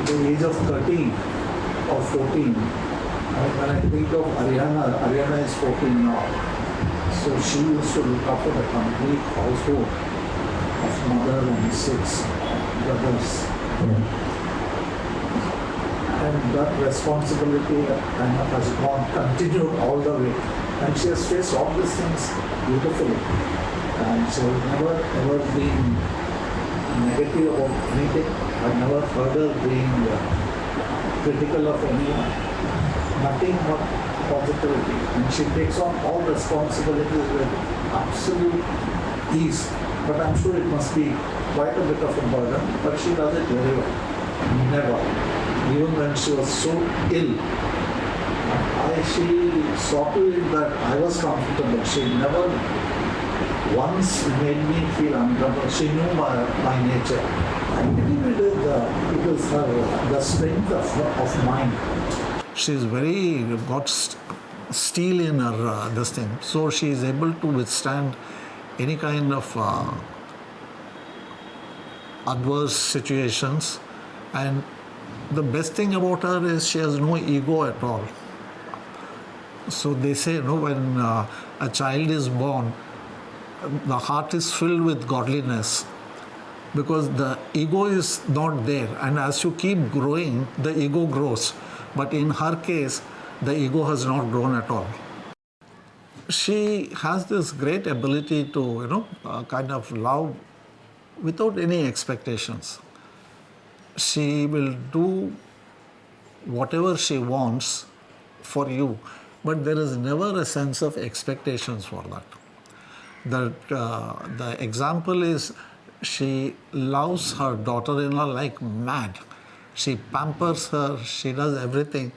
the age of 13 or 14. When I think of Ariana is 14 now. So she used to look after the complete household of mother and 6 brothers. And that responsibility kind of has continued all the way. And she has faced all these things beautifully. And she has never ever been negative about anything. I've never heard her being critical of anyone. Nothing but positivity. And she takes on all responsibilities with absolute ease. But I'm sure it must be quite a bit of a burden, but she does it very well. Never. Even when she was so ill, she saw to it that I was comfortable. She never once made me feel uncomfortable. She knew my nature. I believe it is the strength of mind. She's very got steel in her this thing, so she is able to withstand any kind of adverse situations. And the best thing about her is she has no ego at all. So they say, when a child is born, the heart is filled with godliness because the ego is not there. And as you keep growing, the ego grows. But in her case, the ego has not grown at all. She has this great ability to, kind of love without any expectations. She will do whatever she wants for you, but there is never a sense of expectations for that. The example is she loves her daughter-in-law like mad. She pampers her, she does everything.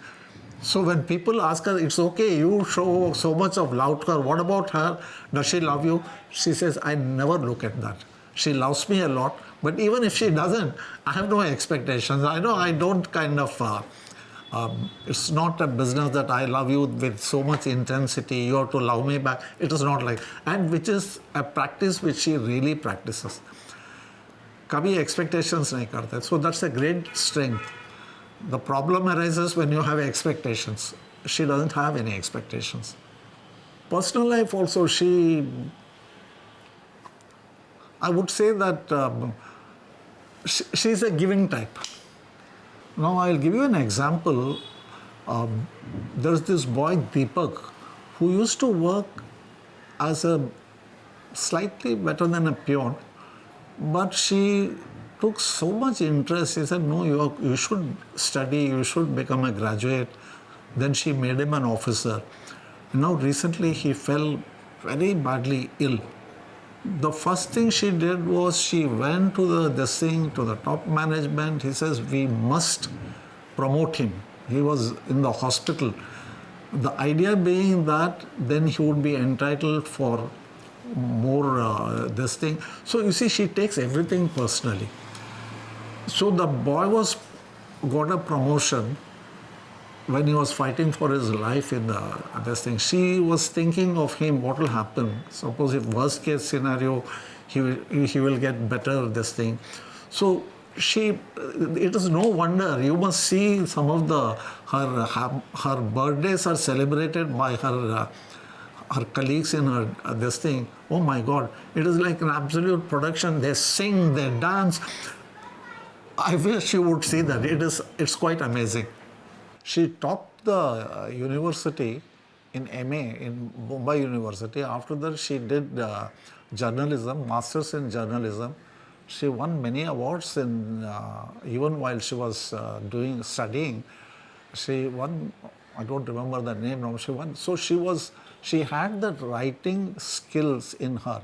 So when people ask her, it's okay, you show so much of love to her, what about her? Does she love you? She says, I never look at that. She loves me a lot, but even if she doesn't, I have no expectations. I know I don't kind of, it's not a business that I love you with so much intensity, you have to love me back. It is not like, and which is a practice which she really practices. Kabhi expectations nahi karte. So that's a great strength. The problem arises when you have expectations. She doesn't have any expectations. Personal life also, I would say that she's a giving type. Now I'll give you an example. There's this boy Deepak who used to work as a slightly better than a peon, but she took so much interest. She said, no, you should study, you should become a graduate. Then she made him an officer. Now recently he fell very badly ill. The first thing she did was she went to the top management. He says, we must promote him. He was in the hospital. The idea being that then he would be entitled for more this thing. So you see, she takes everything personally. So the boy got a promotion when he was fighting for his life in this thing. She was thinking of him, what will happen? Suppose if worst case scenario, he will get better this thing. So it is no wonder, you must see some of her birthdays are celebrated by her colleagues in her this thing. Oh my God, it is like an absolute production. They sing, they dance. I wish you would see that. It's quite amazing. She topped the university in MA in Mumbai University. After that, she did journalism, masters in journalism. She won many awards even while she was studying. She won, I don't remember the name now, she won. So she had the writing skills in her.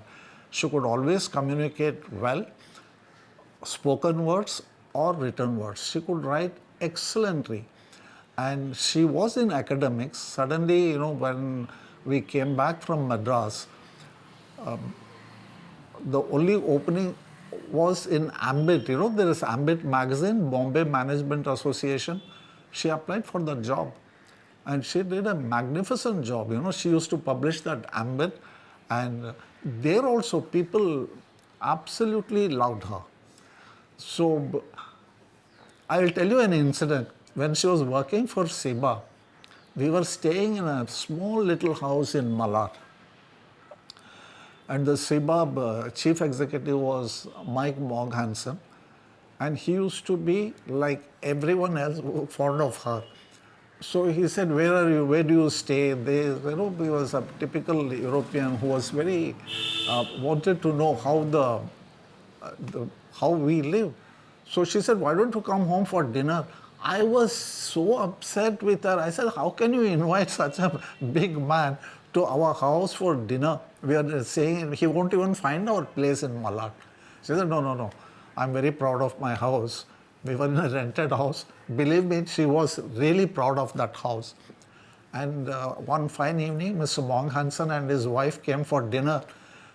She could always communicate well, spoken words or written words. She could write excellently. And she was in academics. Suddenly, when we came back from Madras, the only opening was in Ambit. There is Ambit magazine, Bombay Management Association. She applied for the job. And she did a magnificent job. She used to publish that Ambit. And there also people absolutely loved her. So I will tell you an incident. When she was working for SIBA, we were staying in a small little house in Malad. And the SIBA chief executive was Mike Morganson. And he used to be, like everyone else, fond of her. So he said, "Where are you? Where do you stay?" He was a typical European who was very wanted to know how we live. So she said, "Why don't you come home for dinner?" I was so upset with her. I said, "How can you invite such a big man to our house for dinner? We are saying he won't even find our place in Malad." She said, "No, no, no. I'm very proud of my house." We were in a rented house. Believe me, she was really proud of that house. And one fine evening, Mr. Mong Hansen and his wife came for dinner,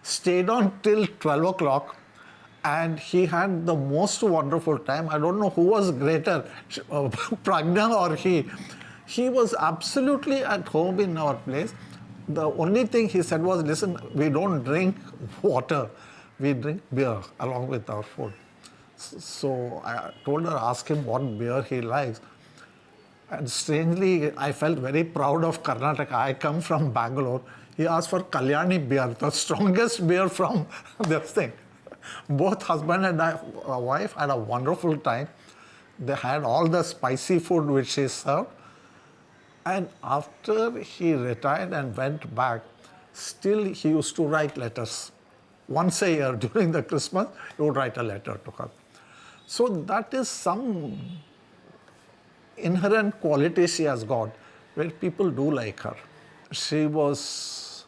stayed on till 12 o'clock, and he had the most wonderful time. I don't know who was greater, Pragna or he. He was absolutely at home in our place. The only thing he said was, "Listen, we don't drink water. We drink beer along with our food." So I told her, ask him what beer he likes. And strangely, I felt very proud of Karnataka. I come from Bangalore. He asked for Kalyani beer, the strongest beer from this thing. Both husband and wife had a wonderful time. They had all the spicy food which she served. And after he retired and went back, still he used to write letters. Once a year during the Christmas, he would write a letter to her. So that is some inherent quality she has got where people do like her. She was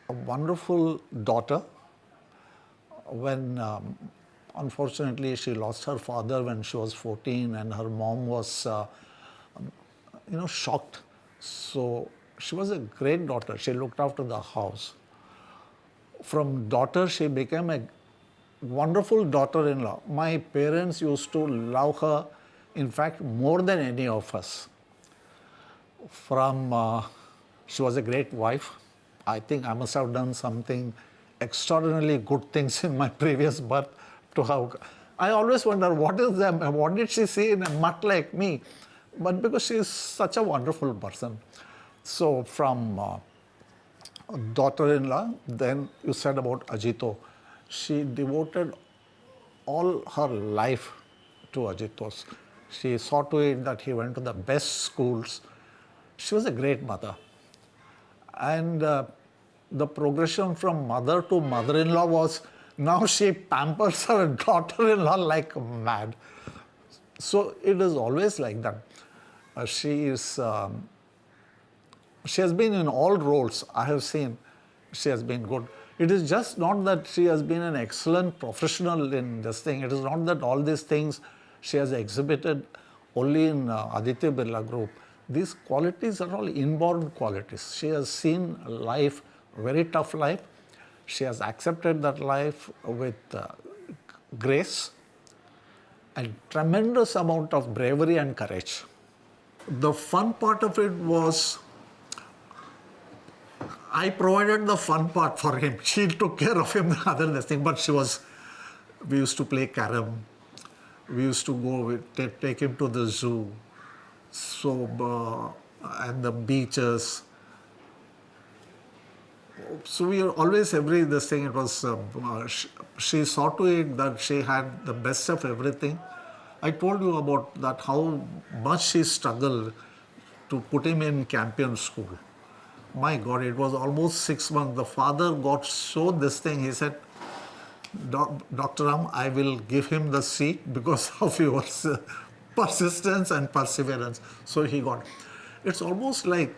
a wonderful daughter. When unfortunately she lost her father when she was 14, and her mom was shocked. So she was a great daughter. She looked after the house. From daughter, she became a wonderful daughter-in-law. My parents used to love her, in fact, more than any of us. She was a great wife. I think I must have done something extraordinarily good things in my previous birth to have. I always wonder, what did she see in a mutt like me? But because she is such a wonderful person. So from daughter-in-law, then you said about Ajito. She devoted all her life to Ajitos. She saw to it that he went to the best schools. She was a great mother. And the progression from mother to mother-in-law was, now she pampers her daughter-in-law like mad. So it is always like that. She has been in all roles I have seen. She has been good. It is just not that she has been an excellent professional in this thing. It is not that all these things she has exhibited only in Aditya Birla Group. These qualities are all inborn qualities. She has seen life, very tough life. She has accepted that life with grace and tremendous amount of bravery and courage. The fun part of it was, I provided the fun part for him. She took care of him, the other thing. But we used to play carom. We used to go, take him to the zoo. So, and the beaches. So we were always this thing. It was, she saw to it that she had the best of everything. I told you about that, how much she struggled to put him in Campion school. My God, it was almost 6 months. The father got so this thing, he said, "Dr. Ram, I will give him the seat because of your persistence and perseverance." So he got. It's almost like,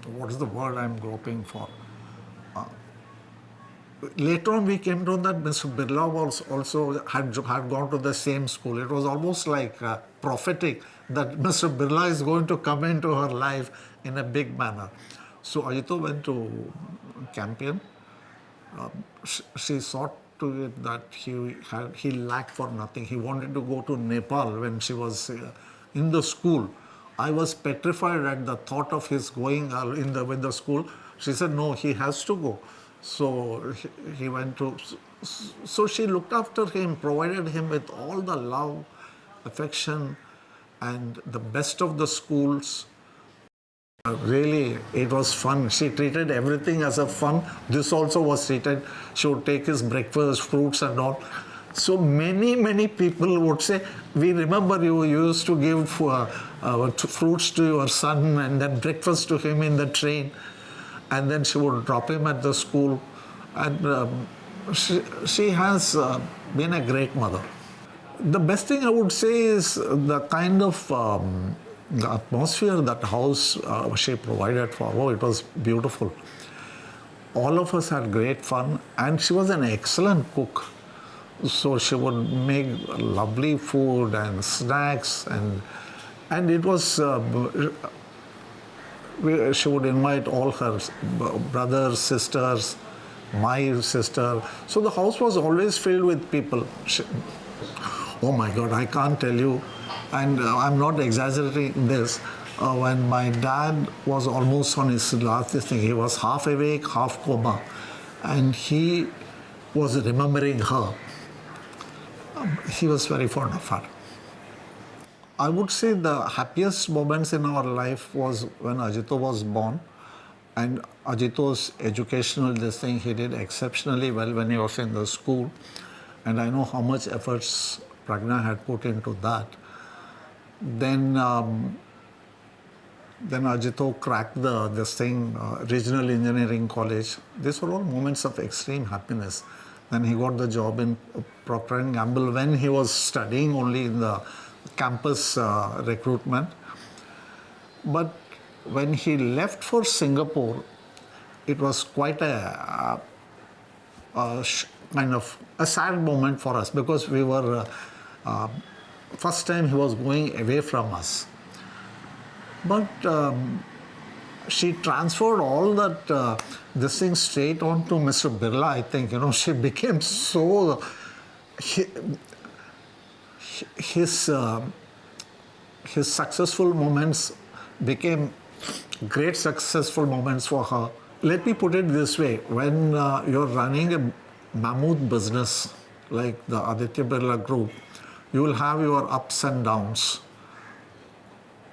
what is the word I'm groping for? Later on, we came to that Mr. Birla was also had gone to the same school. It was almost like prophetic that Mr. Birla is going to come into her life in a big manner. So Ajito went to Campion. She saw to it that he lacked for nothing. He wanted to go to Nepal when she was in the school. I was petrified at the thought of his going with the school. She said, "No, he has to go." So he went to, so she looked after him, provided him with all the love, affection, and the best of the schools. Really, it was fun. She treated everything as a fun. This also was treated. She would take his breakfast, fruits, and all. So many people would say, "We remember you used to give fruits to your son and then breakfast to him in the train." And then she would drop him at the school. And she has been a great mother. The best thing I would say is the kind of the atmosphere that house she provided for. Oh, it was beautiful. All of us had great fun, and she was an excellent cook. So she would make lovely food and snacks, and it was. She would invite all her brothers, sisters, my sister. So the house was always filled with people. Oh my God, I can't tell you, and I'm not exaggerating this. When my dad was almost on his last thing, he was half awake, half coma, and he was remembering her. He was very fond of her. I would say the happiest moments in our life was when Ajito was born, and Ajito's educational this thing, he did exceptionally well when he was in the school, and I know how much efforts Pragna had put into that. Then Ajito cracked this thing, Regional Engineering College. These were all moments of extreme happiness. Then he got the job in Procter & Gamble when he was studying only in the campus recruitment. But when he left for Singapore, it was quite a kind of a sad moment for us, because we were, first time he was going away from us. But she transferred all that this thing straight on to Mr. Birla, I think. She became so, his successful moments became great successful moments for her. Let me put it this way, when you're running a mammoth business like the Aditya Birla Group, you will have your ups and downs.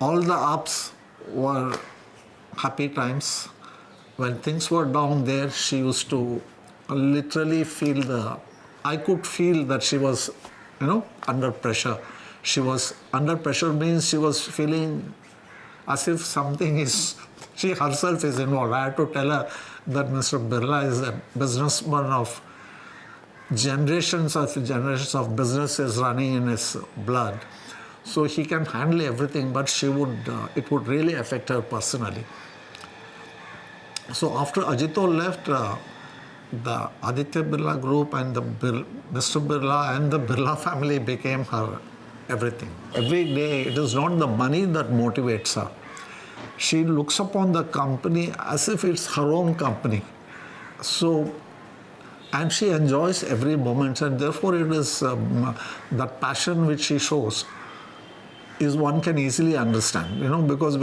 All the ups were happy times. When things were down there, she used to literally feel I could feel that she was, under pressure. She was under pressure means she was feeling as if something is, she herself is involved. I had to tell her that Mr. Birla is a businessman of generations of businesses running in his blood. So he can handle everything, but it would really affect her personally. So after Ajito left, the Aditya Birla Group and Mr. Birla and the Birla family became her everything. Every day, it is not the money that motivates her. She looks upon the company as if it's her own company. So, and she enjoys every moment, and therefore it is that passion which she shows is one can easily understand, because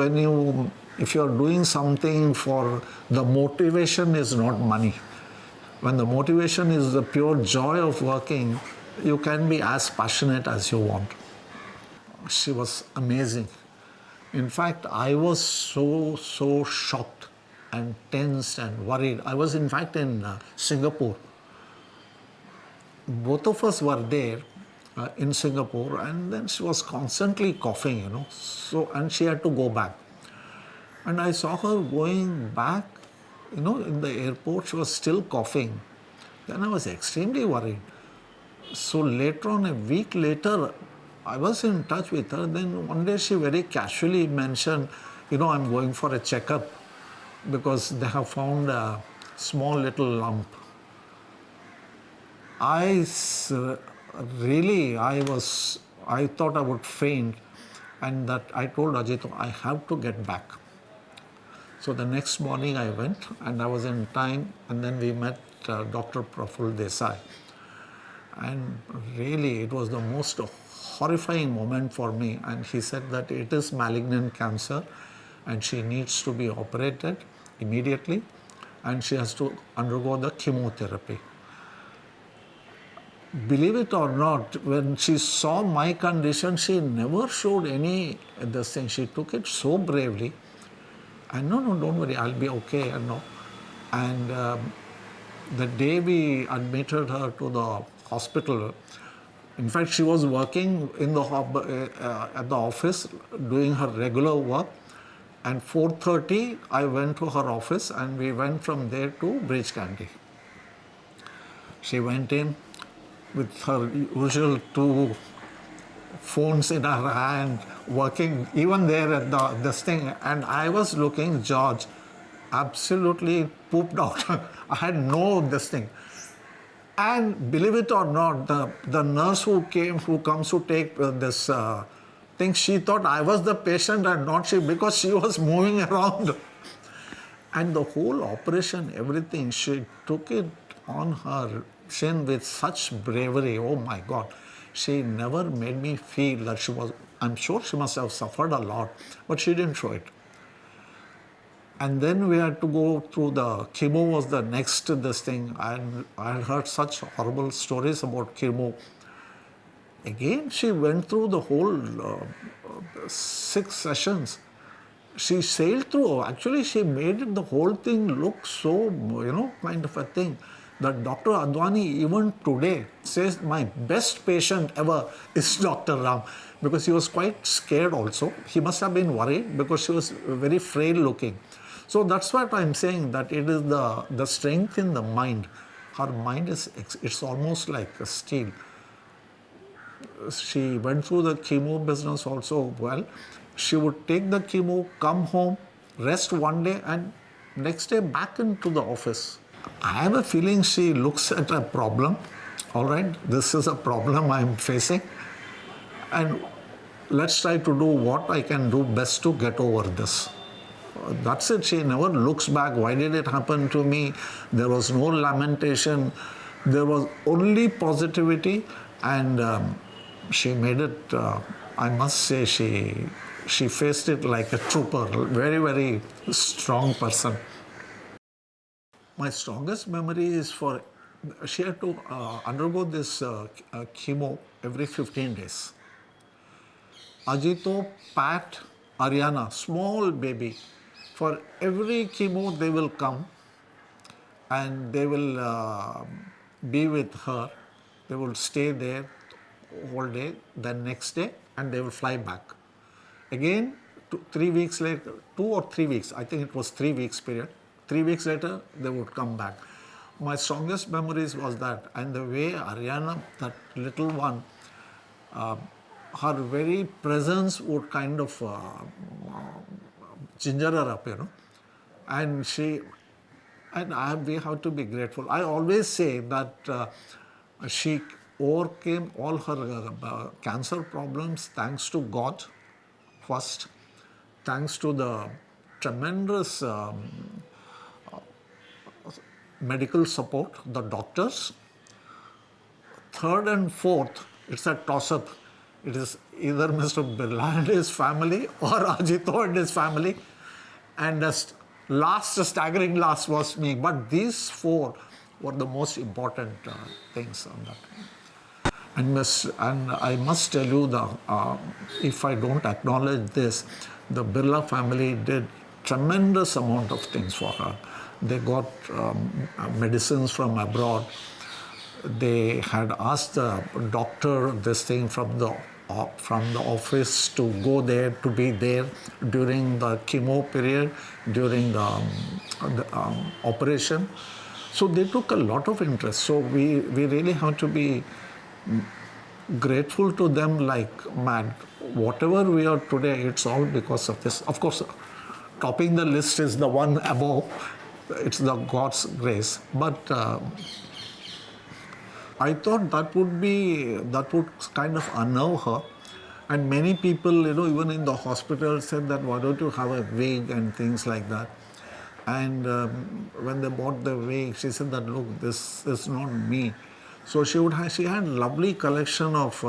if you are doing something for, the motivation is not money. When the motivation is the pure joy of working, you can be as passionate as you want. She was amazing. In fact, I was so shocked and tensed and worried. I was in fact in Singapore. Both of us were there in Singapore, and then she was constantly coughing, So, and she had to go back. And I saw her going back, in the airport, she was still coughing. Then I was extremely worried. So later on, a week later, I was in touch with her. Then one day she very casually mentioned, I'm going for a checkup because they have found a small little lump. I thought I would faint, and that I told Ajito, I have to get back. So the next morning I went, and I was in time, and then we met Dr. Praful Desai. And really, it was the most horrifying moment for me. And he said that it is malignant cancer, and she needs to be operated immediately. and she has to undergo the chemotherapy. Believe it or not, when she saw my condition, she never showed any this thing. She took it so bravely. And no, don't worry, I'll be okay. And no. And the day we admitted her to the hospital, in fact, she was working in the at the office, doing her regular work. And 4:30, I went to her office, and we went from there to Bridge Candy. She went in with her usual two phones in her hand, working even there at this thing. And I was looking, George, absolutely pooped out. I had no this thing. And believe it or not, the nurse who comes to take this thing, she thought I was the patient and not she, because she was moving around. And the whole operation, everything, she took it on her chin with such bravery. Oh my God. She never made me feel that she was, I'm sure she must have suffered a lot, but she didn't show it. And then we had to go through the chemo was the next this thing. And I had heard such horrible stories about chemo. Again, she went through the whole 6 sessions. She sailed through. Actually, she made it, the whole thing look so, kind of a thing. That Dr. Advani even today says my best patient ever is Dr. Ram, because he was quite scared also. He must have been worried because she was very frail looking. So that's what I'm saying, that it is the strength in the mind. Her mind it's almost like a steel. She went through the chemo business also well. She would take the chemo, come home, rest one day, and next day back into the office. I have a feeling she looks at a problem. All right, this is a problem I'm facing, and let's try to do what I can do best to get over this. That's it. She never looks back. Why did it happen to me? There was no lamentation. There was only positivity, and she made it. I must say, she faced it like a trooper. Very, very strong person. My strongest memory is she had to undergo this chemo every 15 days. Ajito, Pat, Ariana, small baby, for every chemo they will come and they will be with her. They will stay there whole day, then next day, and they will fly back. Again, 3 weeks later, 2 or 3 weeks, I think it was 3 weeks period. 3 weeks later, they would come back. My strongest memories was that, and the way Ariana, that little one, her very presence would kind of ginger her up, and we have to be grateful. I always say that she overcame all her cancer problems thanks to God first, thanks to the tremendous medical support, the doctors. Third and fourth, it's a toss-up. It is either Mr. Birla and his family or Ajito and his family. And the staggering last was me. But these 4 were the most important things on that. And I must tell you, if I don't acknowledge this, the Birla family did tremendous amount of things for her. They got medicines from abroad. They had asked the doctor this thing from the office to go there, to be there during the chemo period, during the operation. So they took a lot of interest. So we really have to be grateful to them like mad. Whatever we are today, it's all because of this. Of course, topping the list is the one above. It's the God's grace. But I thought that would kind of unnerve her. And many people, even in the hospital said that, why don't you have a wig and things like that. And when they bought the wig, she said that, look, this is not me. So she had lovely collection of,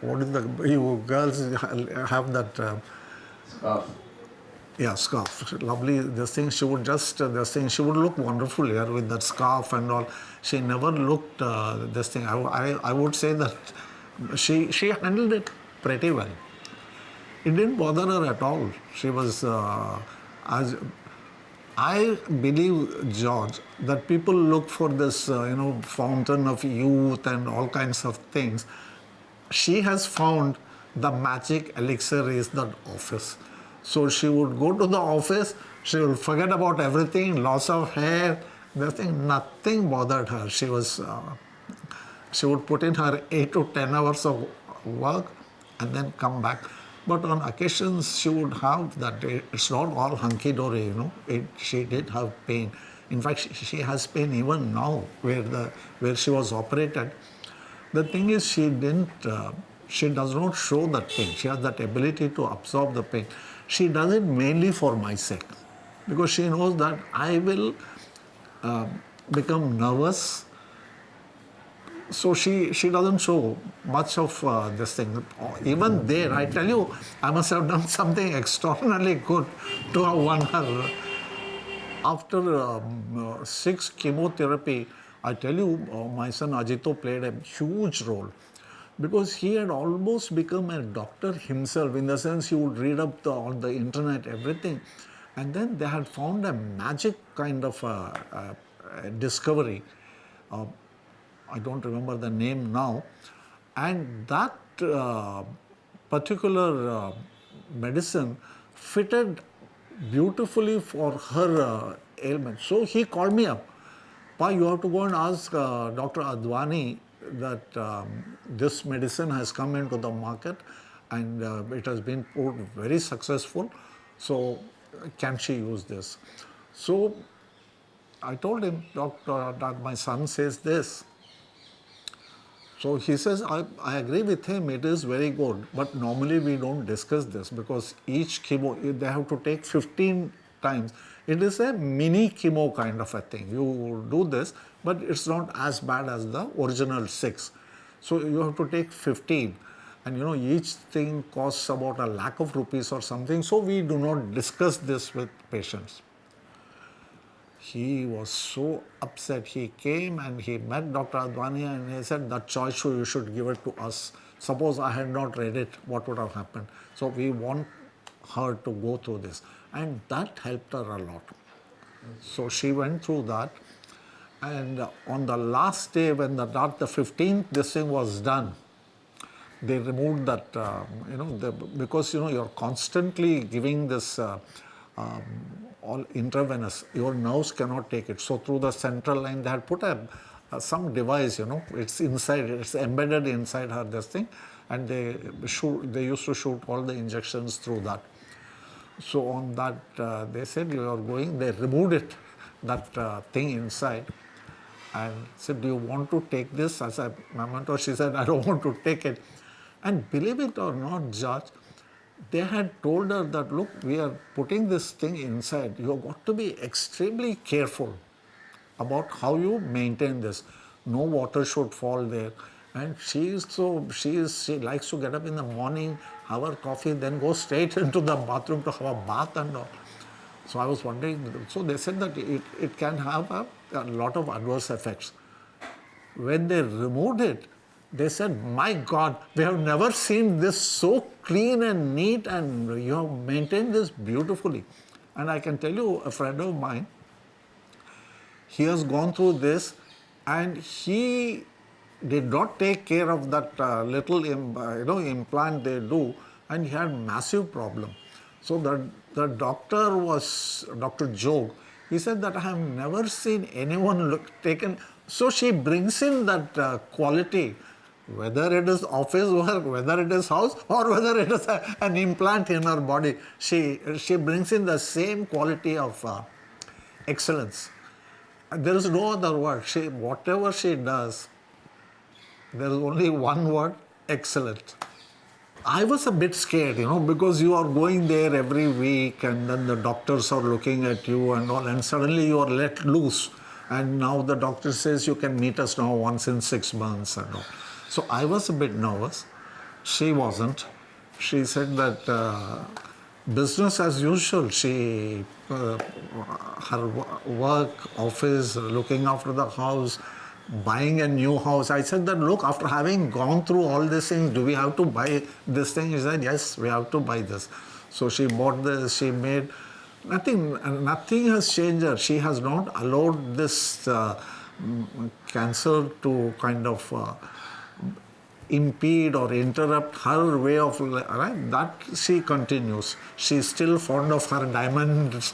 what is you girls have that, Scarf. Yeah, scarf. Lovely. This thing, she would just, this thing, she would look wonderful here with that scarf and all. She never looked this thing. I would say that she handled it pretty well. It didn't bother her at all. She was, as I believe, George, that people look for this, fountain of youth and all kinds of things. She has found the magic elixir is the office. So she would go to the office, she would forget about everything, loss of hair, nothing bothered her. She would put in her 8 to 10 hours of work and then come back. But on occasions, she would have that. It's not all hunky-dory, she did have pain. In fact, she has pain even now where she was operated. The thing is, she does not show that pain. She has that ability to absorb the pain. She does it mainly for my sake, because she knows that I will become nervous. So she doesn't show much of this thing. Even there, I tell you, I must have done something extraordinarily good to have won her. After 6 chemotherapy, I tell you, my son Ajito played a huge role, because he had almost become a doctor himself, in the sense he would read up on the internet, everything. And then they had found a magic kind of a discovery. I don't remember the name now. And that particular medicine fitted beautifully for her ailment. So he called me up. Pa, you have to go and ask Dr. Advani that this medicine has come into the market and it has been proved very successful. So can she use this? So I told him, Doctor, that my son says this. So he says, I agree with him, it is very good, but normally we don't discuss this, because each chemo, they have to take 15 times. It is a mini chemo kind of a thing. You do this, but it's not as bad as the original 6. So you have to take 15. And each thing costs about ₹1,00,000 or something. So we do not discuss this with patients. He was so upset. He came and he met Dr. Advani and he said, that choice you should give it to us. Suppose I had not read it, what would have happened? So we want her to go through this. And that helped her a lot. So she went through that. And on the last day, when the 15th, this thing was done, they removed that, because, you're constantly giving this all intravenous, your nerves cannot take it. So through the central line, they had put some device, it's inside, it's embedded inside her, this thing, and they used to shoot all the injections through that. So on that, they said, you are going, they removed it, that thing inside, and said, do you want to take this? As a memento, she said, I don't want to take it. And believe it or not, Judge, they had told her that, look, we are putting this thing inside. You have got to be extremely careful about how you maintain this. No water should fall there. And she likes to get up in the morning, have her coffee, then go straight into the bathroom to have a bath and all. So I was wondering, so they said that it can have a lot of adverse effects. When they removed it, they said, my God, we have never seen this so clean and neat, and you have maintained this beautifully. And I can tell you, a friend of mine, he has gone through this, and he did not take care of that little implant they do, and he had massive problem. So the doctor was Dr. Jog. He said that I have never seen anyone taken. So she brings in that quality, whether it is office work, whether it is house, or whether it is an implant in her body. She brings in the same quality of excellence. And there is no other word. Whatever she does, there is only one word, excellent. I was a bit scared, because you are going there every week and then the doctors are looking at you and all, and suddenly you are let loose. And now the doctor says you can meet us now once in 6 months and all. So I was a bit nervous. She wasn't. She said that business as usual. She, her work, office, looking after the house, buying a new house. I said that, look, after having gone through all these things, do we have to buy this thing? He said, yes, we have to buy this. So she bought this, she made, nothing has changed her. She has not allowed this cancer to kind of impede or interrupt her way of life, right? That she continues. She's still fond of her diamonds,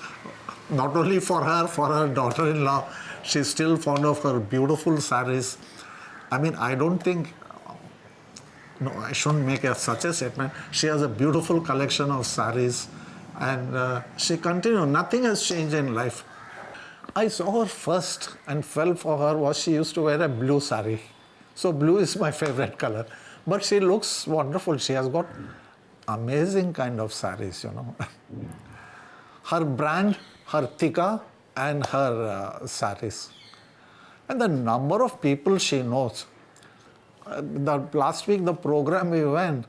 not only for her daughter-in-law. She's still fond of her beautiful saris. I mean, I don't think, no, I shouldn't make such a statement. She has a beautiful collection of saris, and she continues. Nothing has changed in life. I saw her first and fell for her was she used to wear a blue sari. So blue is my favorite color. But she looks wonderful. She has got amazing kind of saris, you know. Her brand, her tika and her saris. And the number of people she knows. Last week, the program we went,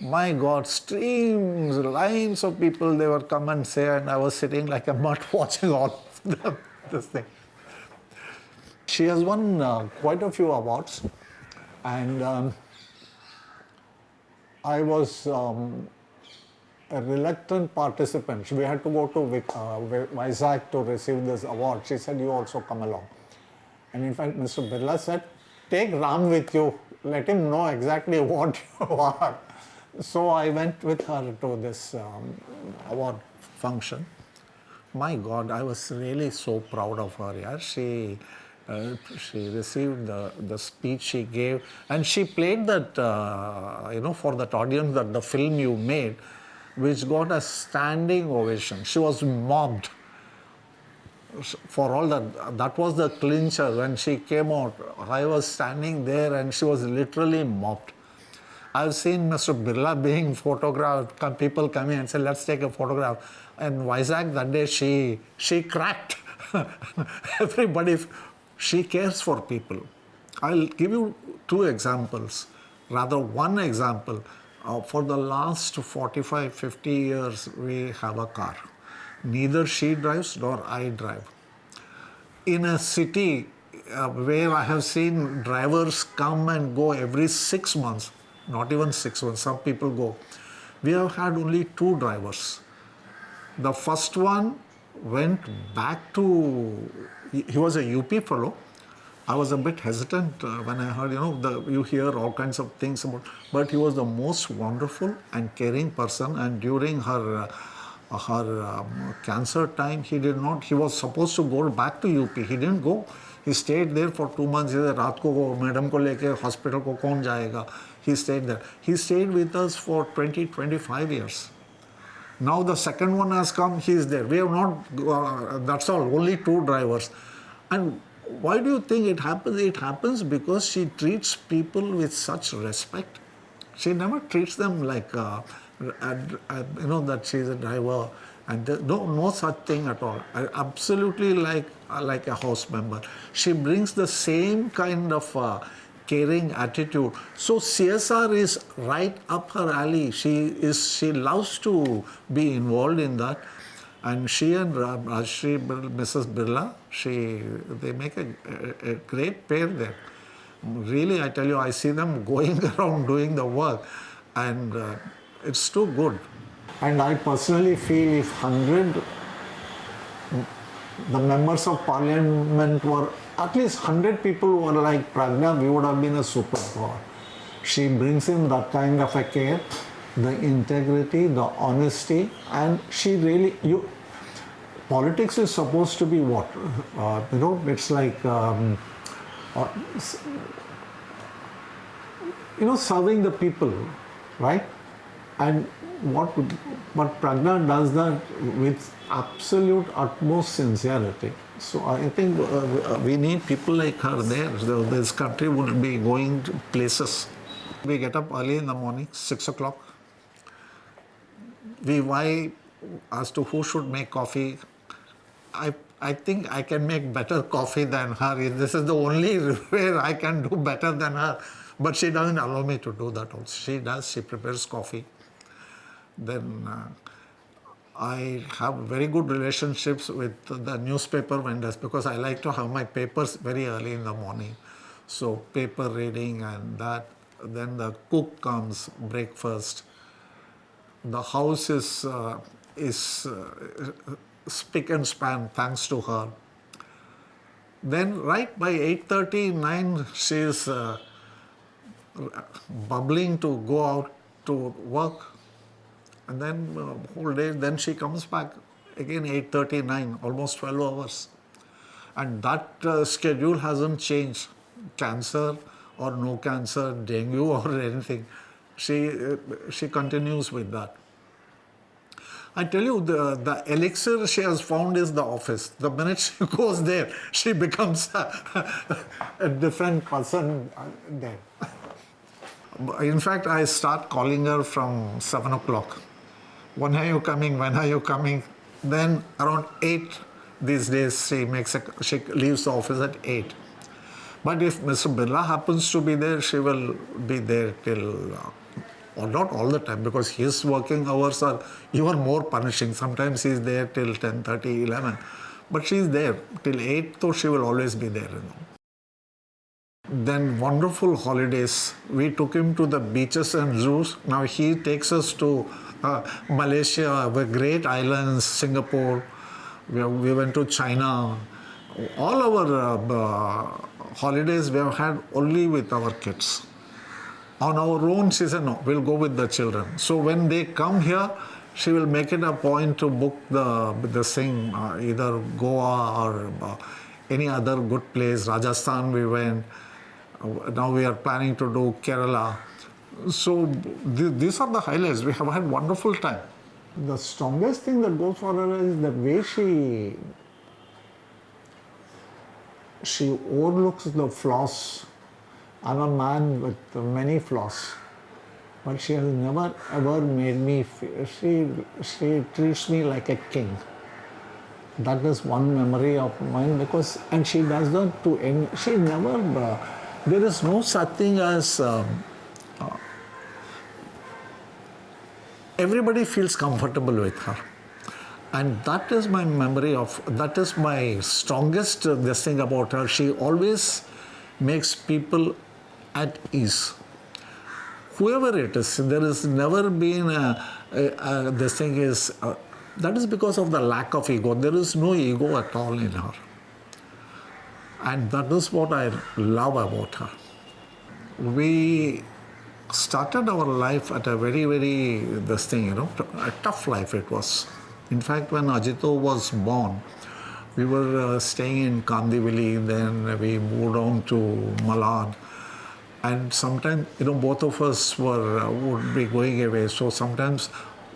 my God, streams, lines of people, they were come and say, and I was sitting like a mutt watching all of them, this thing. She has won quite a few awards, and I was a reluctant participant. We had to go to Vizag to receive this award. She said, you also come along. And in fact, Mr. Birla said, take Ram with you. Let him know exactly what you are. So I went with her to this award function. My God, I was really so proud of her. Yeah, she received the speech she gave, and she played that for that audience, that the film you made, which got a standing ovation. She was mobbed for all that. That was the clincher. When she came out, I was standing there and she was literally mobbed. I've seen Mr. Birla being photographed, people coming and say, let's take a photograph. And Vizag that day, she cracked. Everybody, she cares for people. I'll give you two examples, rather one example. For the last 45, 50 years, we have a car. Neither she drives nor I drive. In a city where I have seen drivers come and go every 6 months, not even 6 months, some people go, we have had only 2 drivers. The first one went back to, he was a UP fellow. I was a bit hesitant when I heard, you hear all kinds of things about, but he was the most wonderful and caring person. And during her cancer time, he was supposed to go back to UP. He didn't go. He stayed there for 2 months. He said, रात को वो madam को लेके hospital को कौन जाएगा? He stayed there. He stayed with us for 20, 25 years. Now the second one has come, he is there. We have not, that's all, only 2 drivers. And why do you think it happens? It happens because she treats people with such respect. She never treats them like, that she is a driver. And no such thing at all. Absolutely like a house member. She brings the same kind of caring attitude. So CSR is right up her alley. She loves to be involved in that. And she and Mrs. Birla, they make a great pair there. Really, I tell you, I see them going around doing the work, and it's too good. And I personally feel if 100 the members of parliament were, at least 100 people were like Pragna, we would have been a superpower. She brings in that kind of a care, the integrity, the honesty, and she really, politics is supposed to be what? It's like, serving the people, right? And but Pragna does that with absolute utmost sincerity. So I think we need people like her there. This country would be going to places. We get up early in the morning, 6 o'clock. We vie as to who should make coffee. I think I can make better coffee than her. This is the only way I can do better than her. But she doesn't allow me to do that also. She does. She prepares coffee. Then I have very good relationships with the newspaper vendors because I like to have my papers very early in the morning. So paper reading and that. Then the cook comes, breakfast. The house is spick and span thanks to her. Then right by 8:30, 9, she is bubbling to go out to work. And then whole day, then she comes back again 8:39, almost 12 hours. And that schedule hasn't changed. Cancer or no cancer, dengue or anything. She continues with that. I tell you, the elixir she has found is the office. The minute she goes there, she becomes a different person there. In fact, I start calling her from 7 o'clock. When are you coming? When are you coming? Then around 8 these days, she leaves the office at 8. But if Mr. Birla happens to be there, she will be there till, or not all the time, because his working hours are even more punishing. Sometimes he's there till 10:30, 11. But she's there till 8, so she will always be there. Then wonderful holidays. We took him to the beaches and zoos. Now he takes us to Malaysia, the great islands, Singapore. We went to China. All our holidays we have had only with our kids. On our own, she said, no, we'll go with the children. So when they come here, she will make it a point to book the thing, either Goa or any other good place. Rajasthan we went. Now we are planning to do Kerala. So these are the highlights. We have had wonderful time. The strongest thing that goes for her is the way she overlooks the flaws. I'm a man with many flaws, but she has never ever made me feel. She treats me like a king. That is one memory of mine and she does not do any. She never. There is no such thing as. Everybody feels comfortable with her. And that is my memory that is my strongest this thing about her. She always makes people at ease. Whoever it is, there has never been this thing is, that is because of the lack of ego. There is no ego at all in her. And that is what I love about her. We started our life at a very, very, a tough life it was. In fact, when Ajito was born, we were staying in Kandivali, then we moved on to Malad. And sometimes, both of us would be going away. So sometimes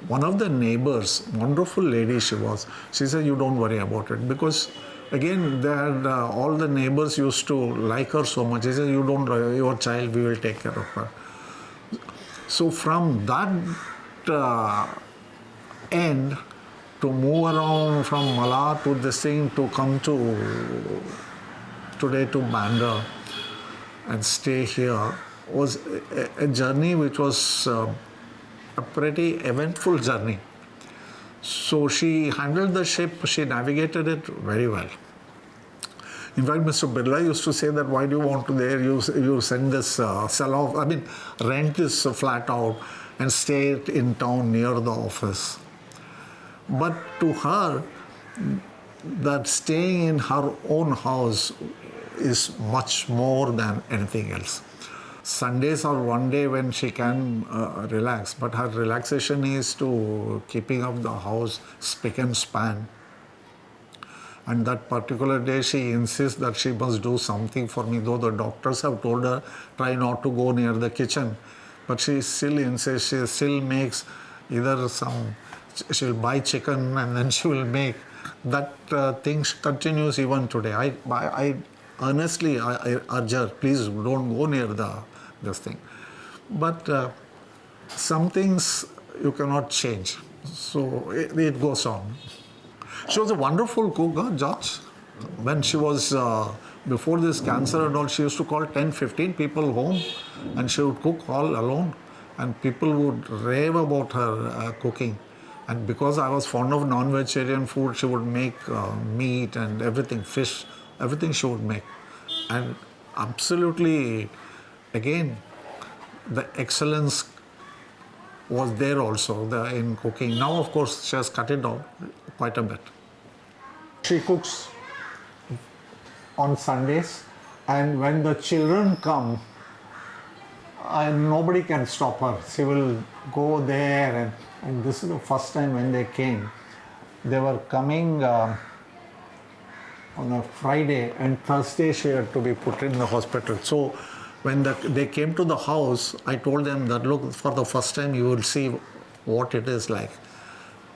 one of the neighbors, wonderful lady she was, she said, you don't worry about it. Because again, all the neighbors used to like her so much. She said, you don't worry, your child, we will take care of her. So from that end, to move around from Mala to this thing, to come to today to Bandra and stay here was a journey which was a pretty eventful journey. So she handled the ship, she navigated it very well. In fact, Mr. Birla used to say that, why do you want to there? You send this, sell off, rent this flat out and stay in town near the office. But to her, that staying in her own house is much more than anything else. Sundays are one day when she can relax, but her relaxation is to keeping up the house spick and span. And that particular day she insists that she must do something for me, though the doctors have told her, try not to go near the kitchen. But she still insists, she still makes either she'll buy chicken and then she will make. That thing continues even today. I honestly, I urge her, please don't go near this thing. But some things you cannot change. So it goes on. She was a wonderful cook, George. When she was, before this cancer and all, she used to call 10, 15 people home and she would cook all alone. And people would rave about her cooking. And because I was fond of non-vegetarian food, she would make meat and everything, fish, everything she would make. And absolutely, again, the excellence was there also in cooking. Now, of course, she has cut it down quite a bit. She cooks on Sundays, and when the children come, nobody can stop her. She will go there, and this is the first time when they came. They were coming on a Friday, and Thursday she had to be put in the hospital. So when they came to the house, I told them that, look, for the first time you will see what it is like.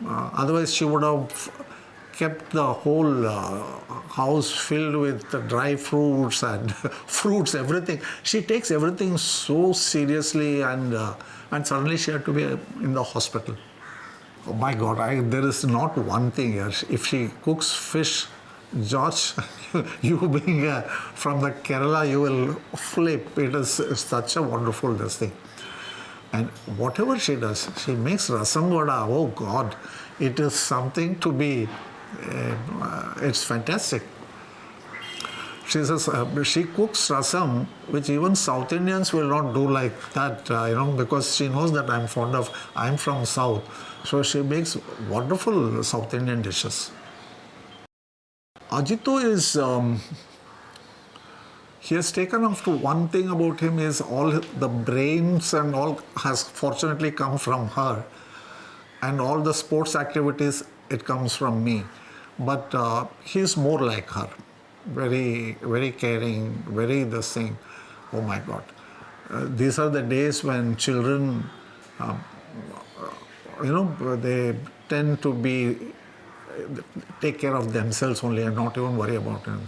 Otherwise she would have kept the whole house filled with dry fruits and fruits, everything. She takes everything so seriously, and suddenly she had to be in the hospital. Oh my God, there is not one thing here. If she cooks fish, George, you being from the Kerala, you will flip. It is such a wonderful this thing. And whatever she does, she makes rasam vada. Oh God, it is something to be, it's fantastic. She says she cooks rasam, which even South Indians will not do like that, because she knows that I'm from South. So she makes wonderful South Indian dishes. Ajito is, he has taken after one thing about him is all the brains and all has fortunately come from her, and all the sports activities, it comes from me. But he's more like her, very, very caring, very this thing. Oh my God. These are the days when children, they tend to take care of themselves only and not even worry about it.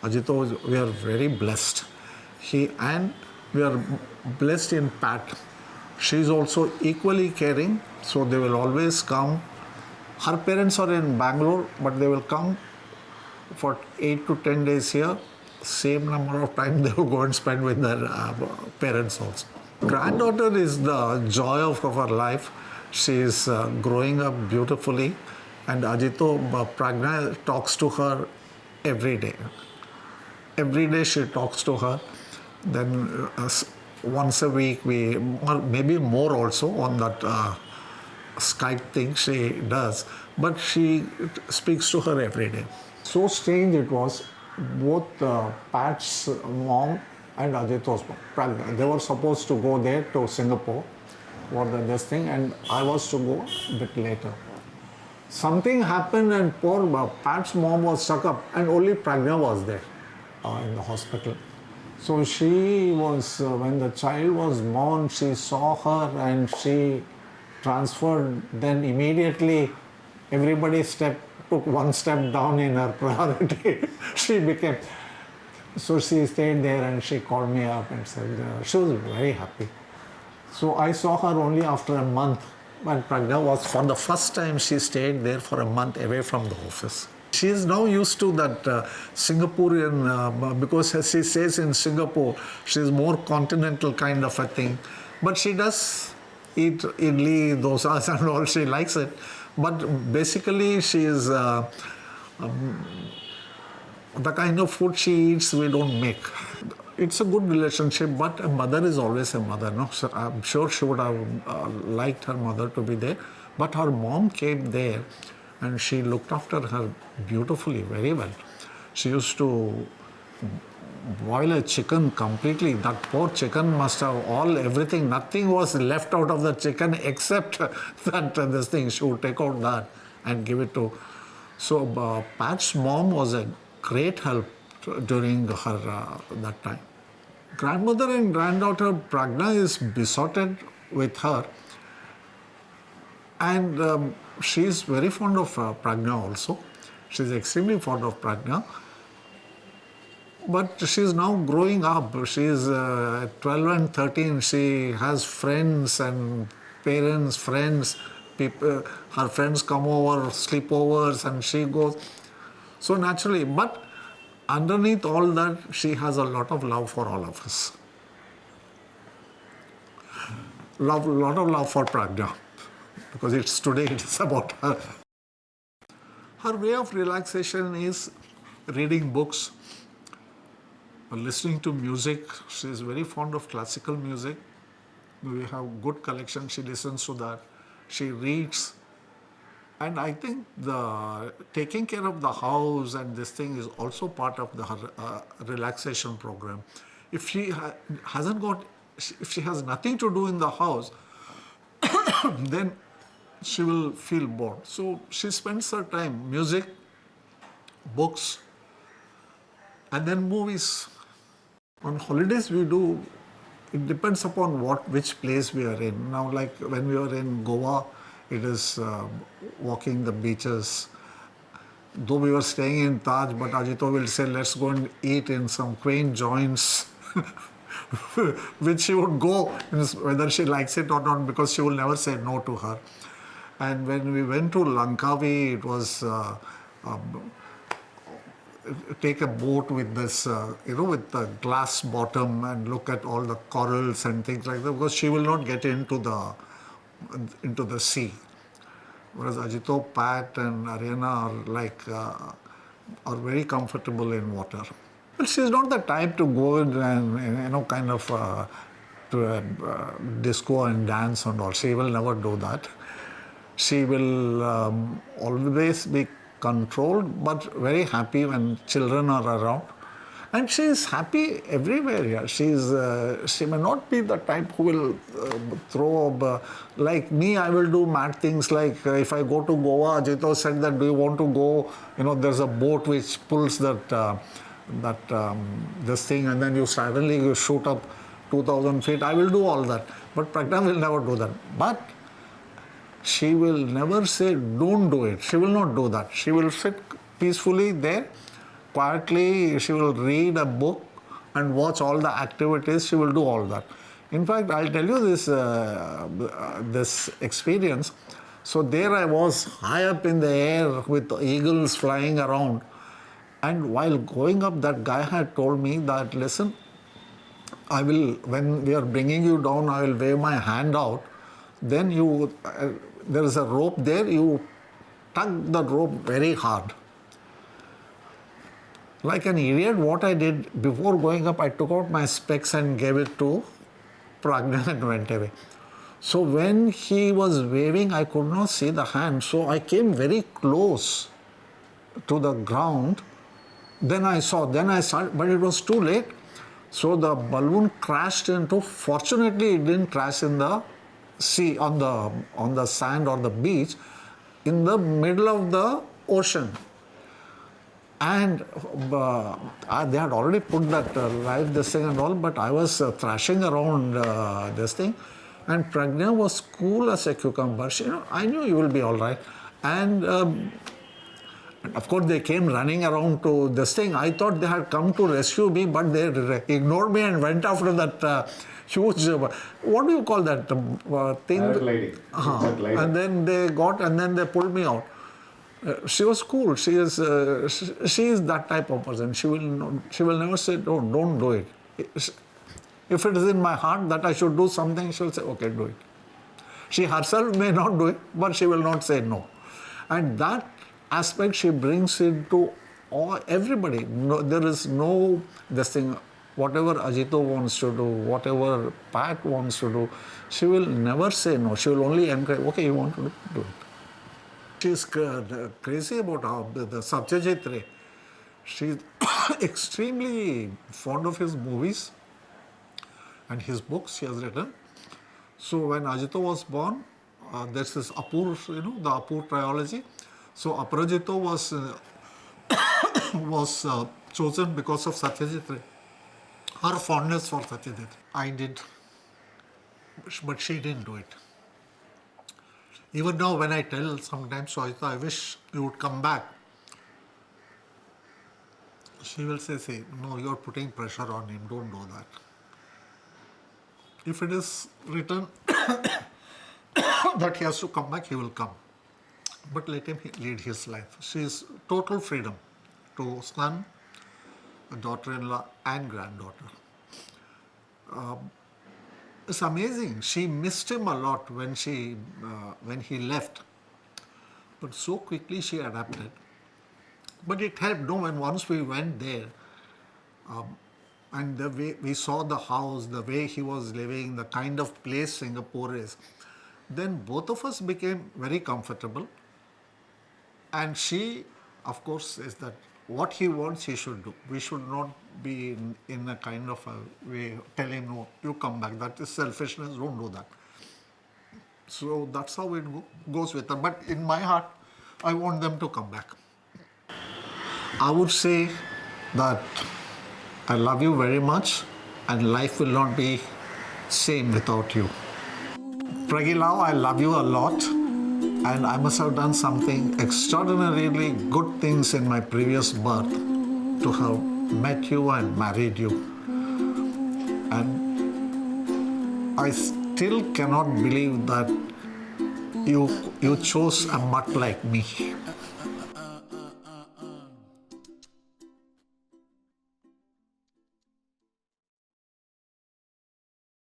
Ajito, we are very blessed. And we are blessed in Pat. She is also equally caring, so they will always come. Her parents are in Bangalore, but they will come for 8 to 10 days here. Same number of time they will go and spend with their parents also. Granddaughter is the joy of her life. She is growing up beautifully. And Ajito, Pragna talks to her every day. Every day she talks to her. Then once a week, or maybe more also on that Skype thing she does. But she speaks to her every day. So strange it was, both Pat's mom and Ajito's mom, Pragna, they were supposed to go there to Singapore for this thing, and I was to go a bit later. Something happened and poor Pat's mom was stuck up, and only Pragna was there in the hospital. So she was, when the child was born, she saw her and she transferred. Then immediately everybody took one step down in her priority. So she stayed there and she called me up and said, she was very happy. So I saw her only after a month. When Pragna was, for the first time, she stayed there for a month away from the office. She is now used to that Singaporean, because she says in Singapore, she is more continental kind of a thing. But she does eat idli, dosas and all, she likes it. But basically, she is, the kind of food she eats, we don't make. It's a good relationship, but a mother is always a mother. No? So I'm sure she would have liked her mother to be there. But her mom came there and she looked after her beautifully, very well. She used to boil a chicken completely. That poor chicken must have everything. Nothing was left out of the chicken except that this thing. She would take out that and give it to. So Pat's mom was a great help during her that time. Grandmother and granddaughter Pragna is besotted with her, and she is very fond of Pragna also. She is extremely fond of Pragna, but she is now growing up. She is 12 and 13. She has friends and parents, friends. People, her friends come over, sleepovers, and she goes. So naturally, but underneath all that, she has a lot of love for all of us. Lot of love for Pragna. because it's today, it is about her. Her way of relaxation is reading books, listening to music. She is very fond of classical music. We have good collection. She listens to that. She reads. And I think the taking care of the house and this thing is also part of the relaxation program. If she hasn't got, if she has nothing to do in the house, then she will feel bored. So she spends her time music, books, and then movies. On holidays we do, it depends upon which place we are in. Now, like when we are in Goa, it is walking the beaches. Though we were staying in Taj, but Ajito will say, let's go and eat in some quaint joints, which she would go, whether she likes it or not, because she will never say no to her. And when we went to Langkawi, it was take a boat with this, with the glass bottom and look at all the corals and things like that, because she will not get into the sea. Whereas Ajito, Pat and Ariana are very comfortable in water. But she's not the type to go and kind of to a disco and dance and all. She will never do that. She will always be controlled, but very happy when children are around. And she is happy everywhere. Yeah. She may not be the type who will throw up. Like me, I will do mad things like if I go to Goa, Ajito said that, do you want to go? There's a boat which pulls this thing, and then you suddenly shoot up 2,000 feet. I will do all that. But Pragna will never do that. But she will never say, don't do it. She will not do that. She will sit peacefully there. Quietly, she will read a book and watch all the activities. She will do all that. In fact, I'll tell you this experience. So there I was high up in the air with eagles flying around. And while going up, that guy had told me that, listen, when we are bringing you down, I will wave my hand out. Then there is a rope there, you tug the rope very hard. Like an idiot, what I did before going up, I took out my specs and gave it to Pragna and went away. So when he was waving, I could not see the hand. So I came very close to the ground. Then I saw, but it was too late. So the balloon crashed fortunately it didn't crash in the sea, on the sand or the beach, in the middle of the ocean. And they had already put that this thing and all, but I was thrashing around this thing. And Pragna was cool as a cucumber. I knew you will be all right. And of course, they came running around to this thing. I thought they had come to rescue me, but they ignored me and went after that huge, what do you call that thing? Paragliding. And then they pulled me out. She was cool. She is that type of person. She will never say, no, don't do it. If it is in my heart that I should do something, she will say, okay, do it. She herself may not do it, but she will not say no. And that aspect she brings into everybody. No, there is no this thing. Whatever Ajito wants to do, whatever Pat wants to do, she will never say no. She will only encourage, okay, you want to do it. She's crazy about the Satyajit Ray. She's extremely fond of his movies and his books he has written. So when Ajito was born, there's this Apur, the Apur trilogy. So Aparajito was chosen because of Satyajit Ray. Her fondness for Satyajit Ray. I did, but she didn't do it. Even now when I tell sometimes, so I wish you would come back. She will say, no, you're putting pressure on him, don't do that. If it is written that he has to come back, he will come. But let him lead his life. She is total freedom to son, daughter-in-law and granddaughter. It's amazing. She missed him a lot when he left, but so quickly she adapted. But it helped. No, when once we went there, and the way we saw the house, the way he was living, the kind of place Singapore is, then both of us became very comfortable. And she, of course, says that what he wants, he should do. We should not be in a kind of a way telling, no, you come back. That is selfishness, don't do that. So that's how it goes with them. But in my heart, I want them to come back. I would say that I love you very much and life will not be same without you. Pragilao, I love you a lot and I must have done something extraordinarily good things in my previous birth to have met you and married you. And I still cannot believe that you chose a mutt like me.